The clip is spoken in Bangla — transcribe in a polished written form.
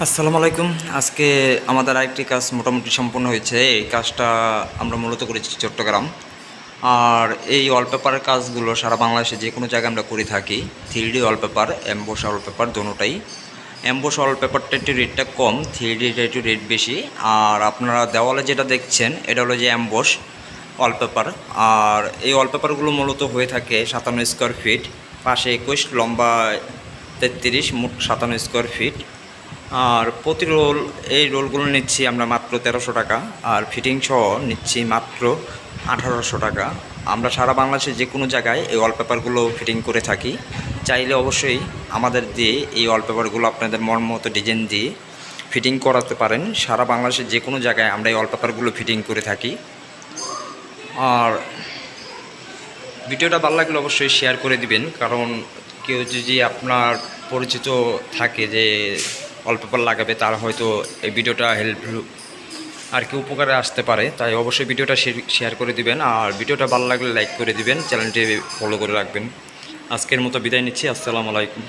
আসসালামু আলাইকুম। আজকে আমাদের আরেকটি কাজ মোটামুটি সম্পূর্ণ হয়েছে। এই কাজটা আমরা মূলত করেছি চট্টগ্রাম। আর এই ওয়ালপেপারের কাজগুলো সারা বাংলাদেশে যে কোনো জায়গায় আমরা করে থাকি। 3D ওয়ালপেপার, এমবোস ওয়ালপেপার দোনোটাই। এমবোস ওয়ালপেপারটা একটু রেটটা কম, 3Dটা একটু রেট বেশি। আর আপনারা দেওয়ালে যেটা দেখছেন এটা হলো যে এমবোস ওয়ালপেপার। আর এই ওয়ালপেপারগুলো মূলত হয়ে থাকে 57 স্কোয়ার ফিট, পাশে 21, লম্বা 33, মোট 57 স্কোয়ার ফিট। আর প্রতি রোল, এই রোলগুলো নিচ্ছি আমরা মাত্র 1300 টাকা, আর ফিটিং সহ নিচ্ছি মাত্র 1800 টাকা। আমরা সারা বাংলাদেশে যে কোনো জায়গায় এই ওয়ালপেপারগুলো ফিটিং করে থাকি। চাইলে অবশ্যই আমাদের দিয়ে এই ওয়ালপেপারগুলো আপনাদের মন মতো ডিজাইন দিয়ে ফিটিং করাতে পারেন। সারা বাংলাদেশের যে কোনো জায়গায় আমরা এই ওয়ালপেপারগুলো ফিটিং করে থাকি। আর ভিডিওটা ভালো লাগলে অবশ্যই শেয়ার করে দিবেন, কারণ কেউ যদি আপনার পরিচিত থাকে যে ওয়ালপেপার লাগাবে, তার হয়তো এই ভিডিওটা হেল্পফুল আর কি উপকারে আসতে পারে। তাই অবশ্যই ভিডিওটা শেয়ার করে দিবেন, আর ভিডিওটা ভালো লাগলে লাইক করে দিবেন, চ্যানেলটি ফলো করে রাখবেন। আজকের মতো বিদায় নিচ্ছি। আসসালামু আলাইকুম।